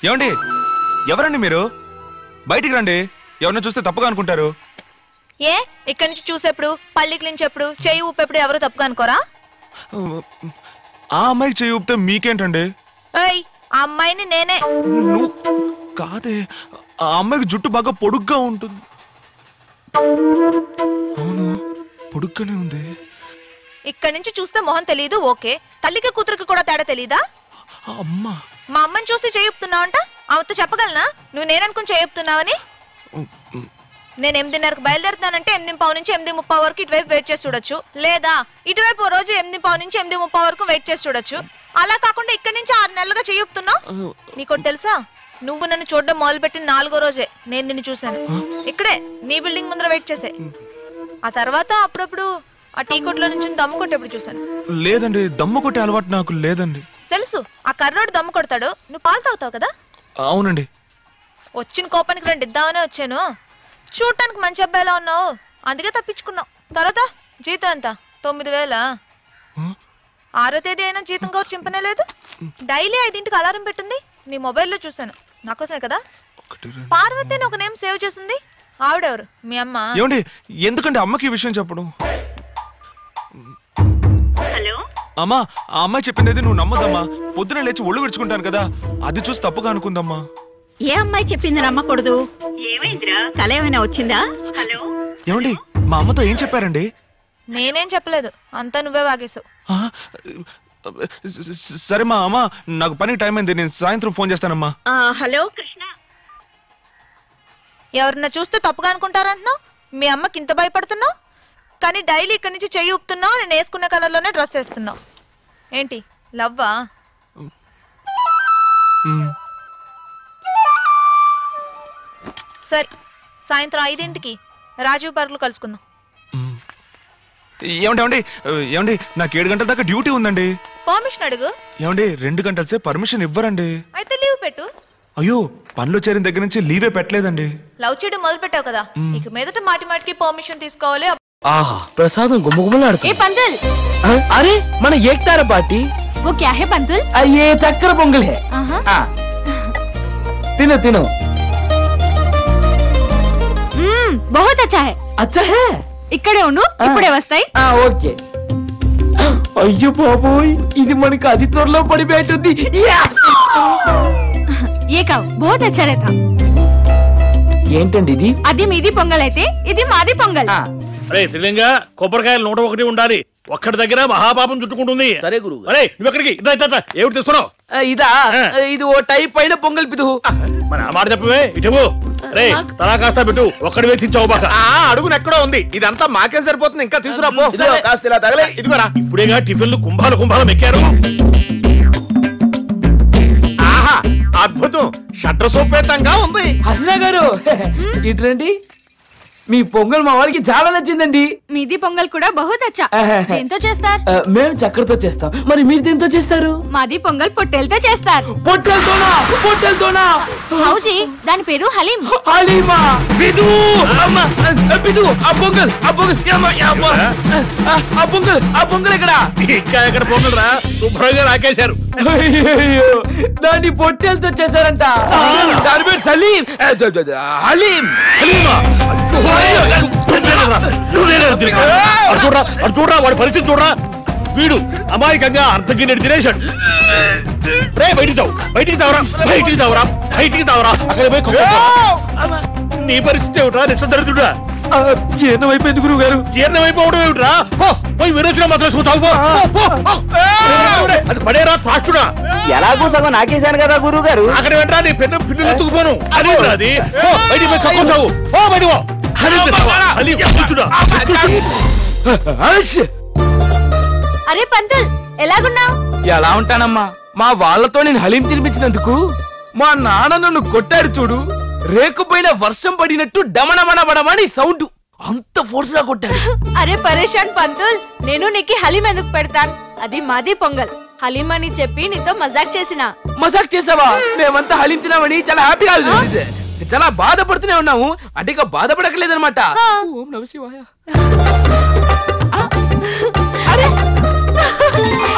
ఏమండి ఎవరండి మీరు? బయటికి రండి, ఎవరిని చూస్తే తప్పుగా అనుకుంటారు. ఏ ఇక్కడి నుంచి చూసేప్పుడు పల్లికి నుంచి చెయ్యి ఊపెప్పుడు ఎవరు తప్పుగా అనుకోరా? ఆ అమ్మాయికి చెయ్యి ఊపితే మీకేంటండి? ఆ అమ్మాయిని నేనే. నువ్వు కాదే, ఆ అమ్మాయికి జుట్టు బాగా పొడుగ్గా ఉంటుంది. అవును, పొడుగ్గానే ఉంది. ఇక్కడి నుంచి చూస్తే మొహం తెలీదు, ఓకే. తల్లికి కూతురికి కూడా తేడా తెలీదా? అమ్మా, మా అమ్మని చూసి చేయుపుతున్నావంట. ఆమెతో చెప్పగలనా నువ్వు నేననుకుని చేయుపుతున్నావని? నేను 8:30కి బయలుదేరుతానంటే 8:15 నుంచి 8:30 వరకు ఇటువైపు వెయిట్ చేసి చూడొచ్చు, లేదా ఇటువైపు ఓ రోజు 8:15 నుంచి 8:30 వరకు వెయిట్ చేసి చూడొచ్చు. అలా కాకుండా ఇక్కడి నుంచి 6 నెలలుగా చేయుపుతున్నావు. నీకోటి తెలుసా, నువ్వు నన్ను చూడడం మొదలుపెట్టిన 4వ రోజే నేను నిన్ను చూశాను. ఇక్కడే నీ బిల్డింగ్ ముందర వెయిట్ చేసే. ఆ తర్వాత అప్పుడప్పుడు ఆ టీ కొట్లో నుంచి దమ్ము కొట్టేప్పుడు చూశాను. లేదండి, దమ్ము కొట్టే అలవాటు నాకు లేదండి. తెలుసు, ఆ కర్రోడు దమ్ము కొడతాడు, నువ్వు పాలు తాగుతావు కదా. అవునండి. వచ్చిన కోపానికి 2 ఇద్దామనే వచ్చాను. చూడటానికి మంచి అబ్బాయిలా ఉన్నావు, అందుకే తప్పించుకున్నావు. తర్వాత జీతం ఎంత? 9,000. 6వ తేదీ అయినా జీతం కవర్ చింపనే లేదు. డైలీ 5ంటికి అలారం పెట్టింది, నీ మొబైల్లో చూశాను. నాకోసమే కదా. పార్వతి అని ఒక నేమ్ సేవ్ చేసింది, ఆవిడెవరు? మీ అమ్మ. ఏమండి, ఎందుకంటే అమ్మకి ఈ విషయం చెప్పడం? అమ్మా, ఆ అమ్మాయి చెప్పింది నువ్వు నమ్మదమ్మా. పొద్దున లేచి ఒళ్ళు విడుచుకుంటాను కదా, అది చూసి తప్పుగా అనుకుందమ్మా. ఏ అమ్మాయి చెప్పింది నమ్మకూడదు? కల ఏమైనా వచ్చిందా? ఏమండి, మా అమ్మతో ఏం చెప్పారండి? నేనేం చెప్పలేదు, అంతా నువ్వే వాగేశావు. సరే మా అమ్మ, నాకు పని టైం అయింది, నేను సాయంత్రం ఫోన్ చేస్తానమ్మా. హలో, ఎవరన్నా చూస్తే తప్పుగా అనుకుంటారంటున్నావు. మీ అమ్మకి ఇంత భయపడుతున్నావు, కానీ డైలీ ఇక్కడి నుంచి చెయ్యి ఊపుతున్నావు. నేను వేసుకున్న కలర్లోనే డ్రెస్ వేస్తున్నావు. ఏంటి లవ్వా? సరే, సాయంత్రం 5ంటికి రాజీవ్ పార్క్లో కలుసుకుందాం. ఏమండి ఏమండి, నాకు 7 గంటల దాకా డ్యూటీ ఉందండి. పర్మిషన్ అడుగు. ఏమండి, 2 గంటలసే పర్మిషన్ ఇవ్వరండి. అయితే లీవ్ పెట్టు. అయ్యో, పనిలో చేరిన దగ్గర నుంచి లీవే పెట్టలేదండి. లవ్ చేయడం మొదలు పెట్టావు కదా, ఇక మీదట మాటికి పర్మిషన్ తీసుకోవాలి. ఆహా, ప్రసాదం గుమ్మగుమ్మలాడుతుంది. ए पंतुल, अरे मन एक तारा पार्टी. वो क्या है पंतुल? ये चक्कर पोंगल है. तिनो तिनो. बहुत अच्छा है. अच्छा है. इक्कडे ఉండు, ఇప్పుడే వస్తాయి. ఓకే. అయ్యో బాబోయ్, ఇది మనకి అది త్వరలో పడిపోయింది. ये కావు, बहुत अच्छा रहता. ఏంటండి ఇది? అది మీది పొంగల్ అయితే ఇది మాది పొంగల్. అరే త్రిలింగ, కొబ్బరికాయలు 101 ఉండాలి. ఒక్కడి దగ్గర మహాపాపం చుట్టుకుంటుంది. సరే గురువు. అరే నువ్వు ఎక్కడికి? ఏమిటి తెస్తున్నావు? ఇదా, ఇది ఓ టైప్ పైన పొంగల్ పిదువు. మరి ఆ మాట చెప్పవే, ఇటు రే తలా కాస్త పెట్టు. ఒక్కడి వేధించావు బాగా. అడుగున ఎక్కడో ఉంది, ఇదంతా మాకే సరిపోతుంది. ఇంకా తీసుకురా పో. కాస్త ఇలా తగలే. ఇదిగోరా, ఇప్పుడేగా టిఫిన్లు కుంభాలు మెక్కారు. ఆహా, అద్భుతం. షడ్రసోపేతంగా ఉంది. హసనా గారు ఇటు రండి. మీ పొంగల్ మా వారికి చాలా నచ్చిందండి. మీది పొంగల్ కూడా బహుత్ అచ్చా. దేంతో చేస్తారు? మేము చక్కెరతో చేస్తాం. మరి మీరు దేంతో చేస్తారు? మాది పొంగల్ పొట్టేలతో చేస్తారు. పొట్టెలతోనా? హౌజీ, దాని పేరు హలీం. హలీమా? బిదు అమ్మ, బిదు ఆ పొంగల్ ఎక్కడ? ఇంకా ఎక్కడ పొంగల్ రా, శుభ్రంగా రాకేశారు. దాన్ని పొట్టెలతో చేశారంట. దాని పేరు సలీం. హలీమా? చూడరా వాడి పరిస్థితి చూడరా. వీడు అమాయకంగా అర్థగిన్నెడు తినేశాడు. రే బయటికి తావరా. అక్కడ పోయి నీ పరిస్థితి ఏమిట్రా? నిశ్చదరిద్రుడా, జీర్ణం అయిపోయింది గురువు గారు. జీర్ణం అయిపోవడం ఏమిట్రా? పోయి విరోచన మాత్రం చూస్తావు. అది పడేరా త్రాష్టుడా. ఎలాగో సగం నాకేశాను కదా గురువు గారు. అక్కడ వెంటరా నీ పెద్ద పిల్లలు ఎత్తుకుపోను. అది అది బయటికి పోయి కక్కుంటావు. బయట అరే పంతుల్, ఎలాగున్నావు? ఎలా ఉంటానమ్మా, మా వాళ్ళతో నేను హలీం తినిపించినందుకు మా నాన్న నన్ను కొట్టారు చూడు. రేకుపోయిన వర్షం పడినట్టు డమణమణమణమని సౌండ్, అంత ఫోర్స్ గా కొట్టాడు. అరే పరేషాన్ పంతుల్, నేను నీకు హలీం ఎందుకు పెడతాను? అది మాది పొంగల్. హలీం అని చెప్పి నీతో మజాక్ చేసావా? మేమంతా హలీం తినామని చాలా హ్యాపీగా చాలా బాధపడుతూనే ఉన్నాము. అంటే ఇక బాధపడకలేదనమాట. ఓం నమ శివాయ.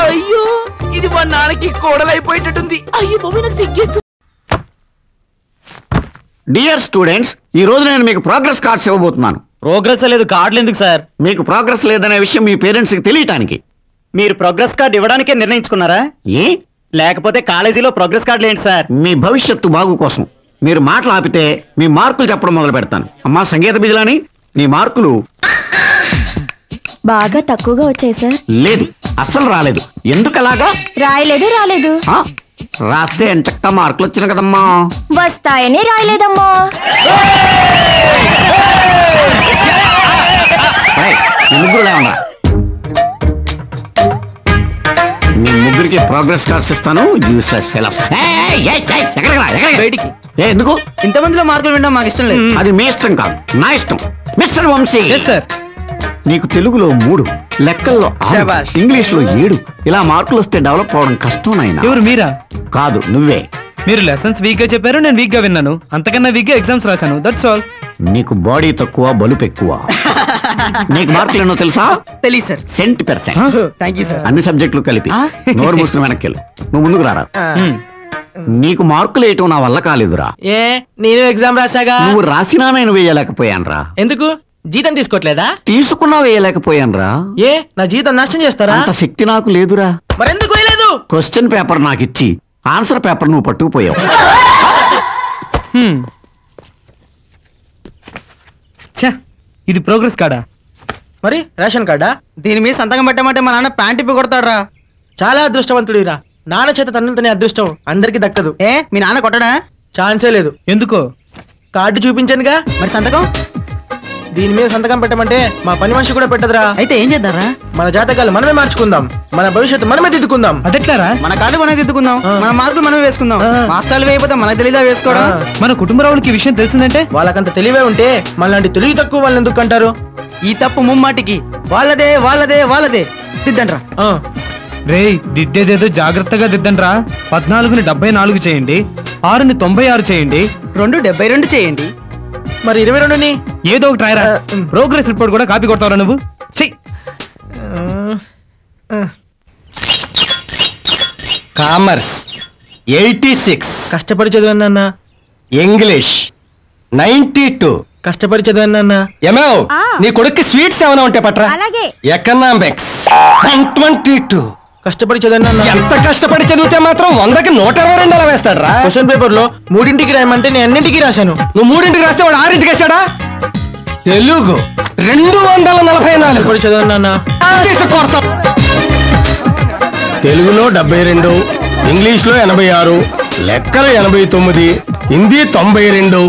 అయ్యో, ఇది మా నాన్నకి కోడలైపోయేటట్టుంది. అయ్యో బాబు, నాకు సిగ్గేస్తుంది. డియర్ స్టూడెంట్స్, ఈ రోజు నేను మీకు ప్రోగ్రెస్ కార్డ్స్ ఇవ్వబోతున్నాను. ప్రోగ్రెస్ లేదు, కార్డులు ఎందుకు సార్? మీకు ప్రోగ్రెస్ లేదనే విషయం మీ పేరెంట్స్ కి తెలియటానికి. మీరు ప్రోగ్రెస్ కార్డు ఇవ్వడానికే నిర్ణయించుకున్నారా? ఏ లేకపోతే కాలేజీలో ప్రోగ్రెస్ కార్డులు ఏంటి సార్? మీ భవిష్యత్తు బాగు కోసం. మీరు మాటలు ఆపితే మీ మార్కులు చెప్పడం మొదలు పెడతాను. అమ్మా సంగీత బిజలాని, నీ మార్కులు బాగా తక్కువగా వచ్చాయి సార్. లేదు, అస్సలు రాలేదు. ఎందుకలాగా? రాయలేదు. రాస్తే ఎంచక్క మార్కులు వచ్చిన కదమ్మా. వస్తాయని రాయలేదమ్మా. ముగ్గురు ఉన్నా, మీ ముగ్గురికి ప్రోగ్రెస్ కార్డ్స్ ఇస్తాను. Useless fellows. ఎందుకు? ఇంతమందిలో మార్కులు వినడం మాకు ఇష్టం లేదు. అది మీ ఇష్టం కాదు, నా ఇష్టం. మిస్టర్ వంశీ, నీకు తెలుగులో 3, లెక్కల్లో 6, ఇంగ్లీష్ లో 7. ఇలా మార్కులు వస్తే డెవలప్ అవడం కష్టం నాయనా. ఎవరు మీరా? కాదు, నువ్వే. మీరు లెసన్స్ వీక్ గా చెప్పారు, నేను వీక్ గా విన్నాను. అంతకన్నా వీక్ గా ఎగ్జామ్స్ రాశాను. That's all. నీకు బాడీ తక్కువ, బలుపు ఎక్కువ. నీకు మార్కులు ఎన్నో తెలుసా? తెలియదు సార్. సెంట్%. Thank you sir. అన్ని సబ్జెక్టులు కలిపి. నోరు మూసుకుని వెనక్కి నువ్వు ముందుకు రారా. నీకు మార్కులు వేయటం నా వల్ల కాలేదురా. ఏ నేను ఎగ్జామ్ రాశాగా? నువ్వు రాసినా నేను వేయలేకపోయాను రా. ఎందుకు? జీతం తీసుకోవట్లేదా? తీసుకున్నా వేయలేకపోయాను రా. ఏ నా జీతం నష్టం చేస్తారా? అంత శక్తి నాకు లేదురా. మరెందుకు వేయలేదు? క్వశ్చన్ పేపర్ నాకు ఇచ్చి ఆన్సర్ పేపర్ నువ్వు పట్టుకుపోయావు. ఇది ప్రోగ్రెస్ కార్డా? మరి రేషన్ కార్డా? దీని మీద సంతకం పెట్టమంటే మా నాన్న ప్యాంట్ ఇప్పి కొడతాడరా. చాలా అదృష్టవంతుడిరా. నాన్న చేత తన్నులతోనే అదృష్టం అందరికి దక్కదు. ఏ మీ నాన్న కొట్టడా? ఛాన్సే లేదు. ఎందుకో? కార్డు చూపించానుగా. మరి సంతకం? దీని మీద సంతకం పెట్టమంటే మా పని మనిషి కూడా పెట్టదురా. అయితే ఏం చేద్దారా? మన జాతకాలు మనమే మార్చుకుందాం, మన భవిష్యత్తు మనమే దిద్దుకుందాం. అదెట్లారా? మన కార్డు మనమే దిద్దుకుందాం, మన మార్కులు మనమే వేసుకుందాం. మాస్టర్లు వేయకపోతే మనకు తెలీదా వేసుకోవడం? మన కుటుంబ రావులకి విషయం తెలిసిందంటే వాళ్ళకంత తెలివే ఉంటే మనలాంటి తెలివి తక్కువ వాళ్ళని ఎందుకు అంటారు? ఈ తప్పు ముమ్మాటికి వాళ్ళదే దిద్దండ్రా. రే దిద్దేదేదో జాగ్రత్తగా దిద్దండ్రా. 14ని 74 చేయండి, 6ని 96 చేయండి, 2 72 చేయండి. మరి 22ని ఏదో ఒకటి రాయరా. ప్రోగ్రెస్ రిపోర్ట్ కూడా కాపీ కొడతావురా నువ్వు. కామర్స్ 86, కష్టపడి చదివాను. ఇంగ్లీష్ 92, కష్టపడి చదివాను. ఏమో నీ కొడుక్కి స్వీట్స్ ఏమైనా ఉంటే పట్రా. ఎకనామిక్స్ 122, కష్టపడి చదివాను. ఎంత కష్టపడి చదివితే మాత్రం 100కి 122 అలా వేస్తాడు రా. క్వశ్చన్ పేపర్ లో 3ంటికి రాయమంటే నేను అన్నింటికి రాశాను. నువ్వు 3ంటికి రాస్తే వాడు 6ంటికి వేసాడా? తెలుగు 244 చదివాను. తెలుగులో 72, ఇంగ్లీష్ లో 86, లెక్కలు 89, హిందీ 92.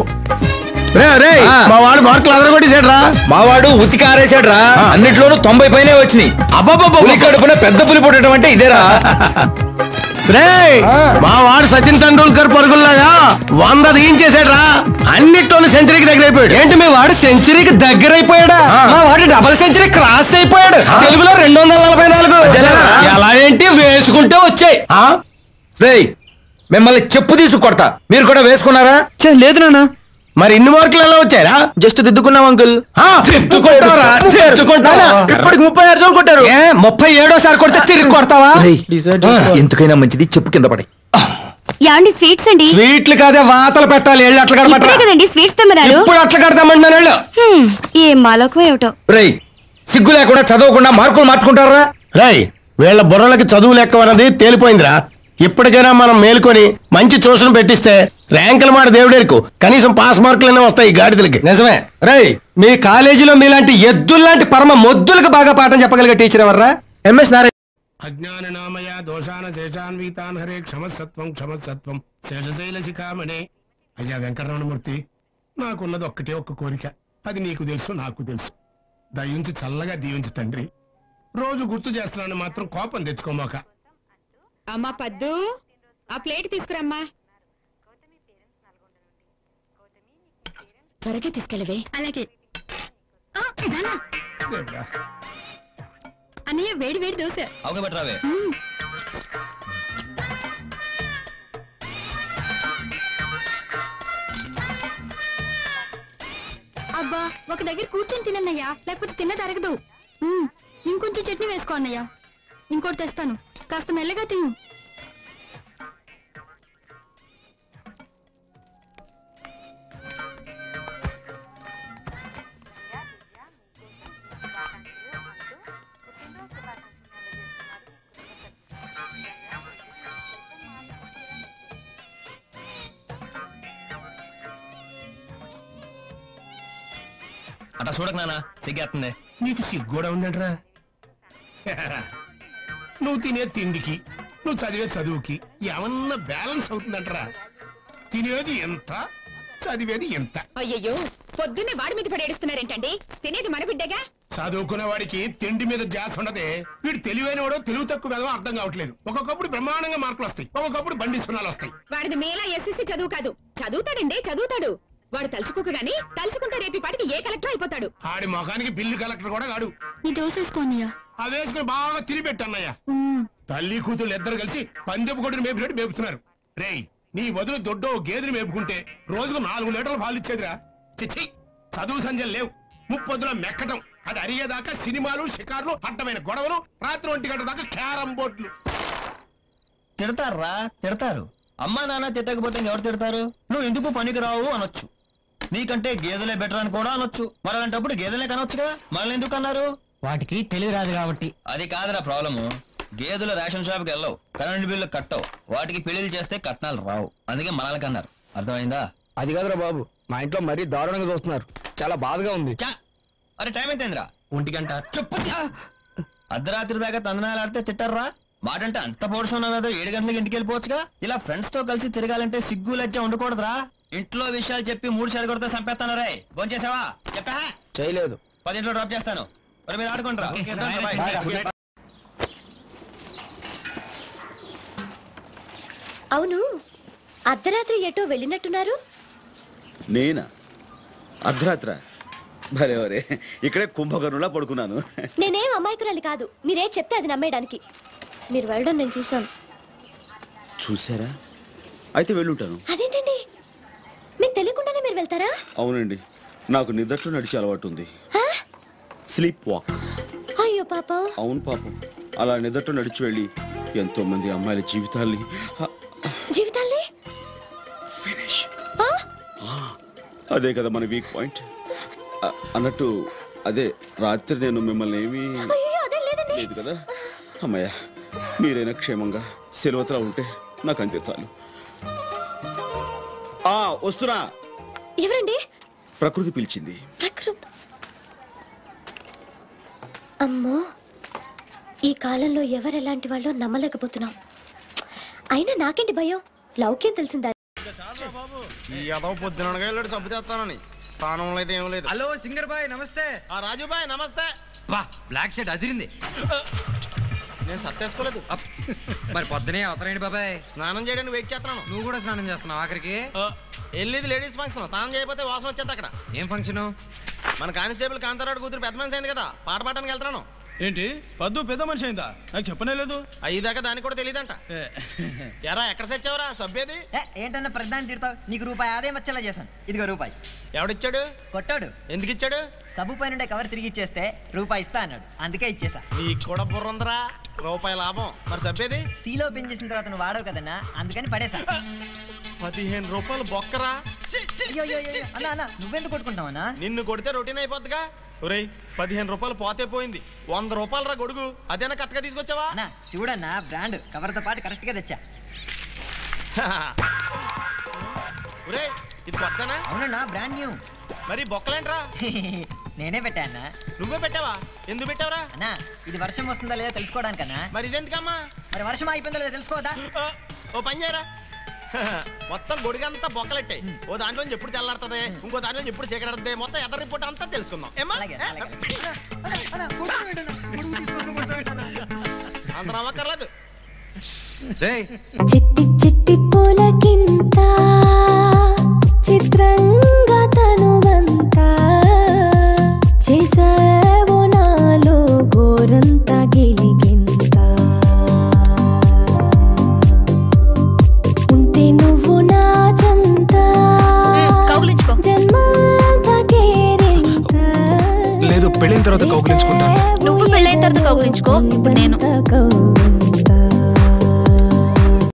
మా వాడు మార్కులు అదరగొట్టేసాడ్రా. మా వాడు ఉతికి ఆరేసాడ్రా. అన్నిట్లోనూ 90 పైనే వచ్చినాయి. పులి కడుపున పెద్ద పులి పుట్టడం అంటే ఇదేరా. మా వాడు సచిన్ టెండూల్కర్ పరుగుల్లాగా 100 తీయించేసాడ్రా. అన్నిట్లోనూ సెంచరీకి దగ్గర అయిపోయాడు. ఏంటి మీ వాడు సెంచరీకి దగ్గర అయిపోయాడా? మా వాడు డబుల్ సెంచరీ క్రాస్ అయిపోయాడు. తెలుగులో 244. ఎలా ఏంటి వేసుకుంటే వచ్చాయి. రేయ్ మిమ్మల్ని చెప్పు తీసుకొడతా. మీరు కూడా వేసుకున్నారా? లేదు నాన్న. మరి ఇన్ని మార్కులు ఎలా వచ్చారా? జస్ట్ దిద్దుకున్నాం అంకుల్. ఇప్పటికి 36 జోలు కొట్టారు. 37సారి కొడితే తిరిగి కొడతావా? ఎందుకైనా మంచిది చెప్పు కింద పడి. యాండి స్వీట్స్ అండి. స్వీట్లు కాదే వాతలు పెట్టాలి. ఎళ్ళు అట్లా కదండి స్వీట్స్ తెమ్మన్నారు. ఇప్పుడు అట్లా కడతామంటున్నాను వెళ్ళు. ఏం మాలోకం ఏమిటో. రేయ్ సిగ్గు లేకుండా చదవకుండా మార్కులు మార్చుకుంటారా? రేయ్ వీళ్ళ బుర్రలకి చదువు లెక్క అన్నది తేలిపోయిందిరా. ఇప్పటికైనా మనం మేలుకొని మంచి ట్యూషన్ పెట్టిస్తే ర్యాంకుల మాట దేవుడేరుకు కనీసం పాస్ మార్కులనే వస్తాయి ఈ గాడిదలకి. నిజమే. రేయ్ మీ కాలేజీలో మీలాంటి ఎద్దుల్లాంటి పరమ మొద్దులకు బాగా పాఠం చెప్పగలిగే టీచర్ ఎవర్రా? ఎంఎస్ నారాయణ. అజ్ఞాననామయ దోషాన శేషాన్వితాన్ హరే క్షమసత్వం శేషశైల శిఖామణే. అయ్యా వెంకటరమణమూర్తి, నాకున్నది ఒక్కటే ఒక్క కోరిక. అది నీకు తెలుసు, నాకు తెలుసు. దయించి చల్లగా దీవించు తండ్రి. రోజు గుర్తు చేస్తున్నాను మాత్రం కోపం తెచ్చుకోమాక. అమ్మా పద్దు, ఆ ప్లేట్ తీసుకురమ్మా. త్వరగా తీసుకెళ్ళవే. అలాగే. అన్నయ్య వేడి వేడి దోశ. అబ్బా ఒక దగ్గర కూర్చొని తినన్నయ్యా, లేకపోతే తిన్న తరగదు. ఇంకొంచెం చట్నీ వేసుకో అన్నయ్య. ఇంకోటి తెస్తాను, కాస్త మెల్లగా తిను. అట్లా చూడక నాన్న సిగ్గేస్తుంది. నీకు సిగ్గు కూడా ఉందంటరా? నువ్వు తినే తిండికి నువ్వు చదివే చదువుకి ఏమన్నా బ్యాలెన్స్ అవుతుందంటరా? తినేది ఎంత, చదివేది ఎంత? అయ్యయ్యో, పొద్దున్నే వాడి మీద పడి ఏడుస్తున్నారేంటండి? తినేది మన బిడ్డగా. చదువుకునే వాడికి తిండి మీద ధ్యాస ఉండదే. వీడు తెలివైన వాడు తెలుగు తక్కువ వేదో అర్థం కావట్లేదు. ఒక్కొక్కప్పుడు బ్రహ్మాండంగా మార్కులు వస్తాయి, ఒక్కొక్కప్పుడు బండి సున్నాలు వస్తాయి. వాడిది మేలా ఎస్ఎస్సీ చదువు కాదు, చదువుతాడండి చదువుతాడు. వాడు తలుచుకోకగాని తలుచుకుంటే రేపి పాటికి ఏ కలెక్టర్ అయిపోతాడు. ఆడి ముఖానికి బిల్లు కలెక్టర్ కూడా కాడు. నీ దోసేసుకోనయ్యా. అవేసుకుని బాగా తిరిపెట్టన్నయ్యా. తల్లి కూతురు ఇద్దరు కలిసి పందెపు కొడుకుని మేపినట్టు మేపుతున్నారు. రేయ్, నీ వదులు దొడ్డో గేదెని మేపుకుంటే రోజుకు 4 లీటర్లు పాలు ఇచ్చేదిరా. చిచ్చి, చదువు సంజలు లేవు. ముప్పొద్దున మెక్కటం, అది అరిగేదాకా సినిమాలు, షికార్లు, అడ్డమైన గొడవలు, రాత్రి 1 గంట దాకా క్యారం బోర్డులు. తిడతారా? తిడతారు. అమ్మా నాన్న తిట్టకపోతే ఎవరు తిడతారు? నువ్వు ఎందుకు పనికి రావు అనొచ్చు. నీకంటే గేదెలే బెటర్ అని కూడా అనొచ్చు. మరి అలాంటప్పుడు గేదెలే కనొచ్చు కదా, మనల్ని ఎందుకు అన్నారు? వాటికి తెలివి రాదు కాబట్టి. అది కాదురా ప్రాబ్లము. గేదెలు రేషన్ షాప్కి వెళ్ళవు, కరెంట్ బిల్లు కట్టవు, వాటికి పెళ్లిళ్ళు చేస్తే కట్నాలు రావు. అందుకే మనల్ని కన్నారు. అర్థమైందా? అది కాదురా బాబు, మా ఇంట్లో మరీ దారుణంగా చూస్తున్నారు. చాలా బాధగా ఉంది. అరే టైం ఎంతైందిరా? 1 గంట. చెప్పు. అర్ధరాత్రి దాకా తందనాలు ఆడితే తిట్టారా? మాటంటే అంత పౌరుషం 7 గంటలకు ఇంటికి వెళ్ళిపోవచ్చుగా. ఇలా ఫ్రెండ్స్ తో కలిసి తిరగాలంటే సిగ్గు లజ్జ ఉండకూడదురా. ఇంట్లో విషయాలు చెప్పి 3 సార్లు కొడితే చంపేస్తాను. రే ఫోన్ చేసావా? చెప్పా చేయలేదు. 10 డ్రాప్ చేస్తాను. మరి మీరు ఆడుకుంటారా? అవును, అర్ధరాత్రి ఎటో వెళ్ళినట్టున్నారు. నేనా? అర్ధరాత్ర? భలేవరే, ఇక్కడే కుంభకర్ణులా పడుకున్నాను. నేనేం అమాయకురాలి కాదు, మీరేం చెప్తే అది నమ్మేయడానికి. మీరు వెళ్ళడం నేను చూశాను. చూసారా? అయితే వెళ్ళుంటాను. అదేంటండి, మీకు తెలియకుండానే మీరు వెళ్తారా? అవునండి, నాకు నిద్రలో నడిచే అలవాటు ఉంది. Sleep walk. అయ్యో పాపం. అవును పాపం. అలా నిద్రలో నడిచి వెళ్ళి ఎంతో మంది అమ్మాయిల జీవితాల్ని ఫినిష్. అదే కదా మన వీక్ పాయింట్. అన్నట్టు అదే రాత్రి నేను మిమ్మల్ని ఏమీ లేదు కదా. అమ్మయ్య, మీరైనా క్షేమంగా సెలవుతలా ఉంటే నాకు అంతే చాలు. వస్తున్నా. ఎవరండి? ప్రకృతి పిలిచింది. అమ్మో, ఈ కాలంలో ఎవరెలాంటి వాళ్ళో నమ్మలేకపోతున్నాం. అయినా నాకేంటి భయం, లౌక్యం తెలిసిందా? పొద్దునగా వెళ్ళాడు సబ్బు తెస్తానని ప్రాణంలో అయితే ఏం లేదు. హలో సింగర్ బాయ్ నమస్తే. రాజు బాయ్ నమస్తే. బ్లాక్ షర్ట్ అదిరింది. నేను సత్తేసుకోలేదు. మరి పొద్దునే అవతరండి బాబాయ్. స్నానం చేయడానికి వెయిట్ చేస్తున్నాను. నువ్వు కూడా స్నానం చేస్తున్నావు ఆఖరికి? వెళ్ళేది లేడీస్ ఫంక్షన్. స్నానం చేయకపోతే వాసన వచ్చేది అక్కడ. ఏం ఫంక్షన్? మన కానిస్టేబుల్ కాంతారాడు కూతురు పెద్ద మనిషి అయింది కదా, పాట పాడడానికి వెళ్తున్నాను. ఏంటి పద్దు పెద్ద మనిషి అయిందా? నాకు చెప్పనే లేదు. అయ్యేదాకా దానికి కూడా తెలియదంట. ఎరా ఎక్కడ సచ్చావరా? సభ్యది ఏంటన్నా ప్రధాని తిడతావు? నీకు రూపాయి ఆదాయం వచ్చేలా చేశాను. ఇదిగో రూపాయి. ఎవడిచ్చాడు? కొట్టాడు. ఎందుకు ఇచ్చాడు? సబ్బు పై నుండే కవర్ తిరిగి ఇచ్చేస్తే రూపాయి ఇస్తా అన్నాడు, అందుకే ఇచ్చేసా. నీకు కూడా బుర్రందరా, రూపాయి లాభం. మరి సభ్యది? సీలో పెన్ చేసిన తర్వాత నువ్వు వాడవు కదన్నా, అందుకని పడేసా. 15 రూపాయలు బొక్కరా. అన్నా నువ్వెందుకు కొట్టుకుంటావన్నా? నిన్ను కొడితే రొటీన్ అయిపోద్దిగా. ఒరేయ్, 15 రూపాయలు పోతే పోయింది, 100 రూపాయలు రా గొడుగు. అదేనా కరెక్ట్గా తీసుకొచ్చావా? చూడన్నా, బ్రాండ్ కవర్తో పాటు కరెక్ట్ గా తెచ్చా. ఒరేయ్, ఇది కొత్తనా? అవునన్నా, బ్రాండ్ న్యూ. మరి బొక్కలేంట్రా? నేనే పెట్టా అన్నా. నువ్వే పెట్టావా? ఎందుకు పెట్టావరా? అన్నా, ఇది వర్షం వస్తుందా లేదా తెలుసుకోవడానికన్నా. మరి ఇదెందుకమ్మా? మరి వర్షం అయిపోయిందా లేదా తెలుసుకోవద్దా? ఓ పని చేయరా, మొత్తం గొడుగంతా బొక్కలెట్టాయి. ఓ దాంట్లో ఎప్పుడు తెల్లారుతుంది, ఇంకో దాంట్లో ఎప్పుడు చీకటడుతుంది, మొత్తం ఎర్ర రిపోర్ట్ అంతా తెలుసుకుందాం. అంత నమ్మక్కర్లేదు. చిట్టి చిట్టి పూలకింత చిత్రంగా తనువంతా చేసావో నాలో గోరంత గిలిగింత. ఉంటే నువ్వు నా చెంత జన్మంతా కేరింత. లేదు, పెళ్ళైన తర్వాత కౌగిలించుకుంటాను. నువ్వు పెళ్ళైన తర్వాత కౌగిలించుకో, ఇప్పుడు నేను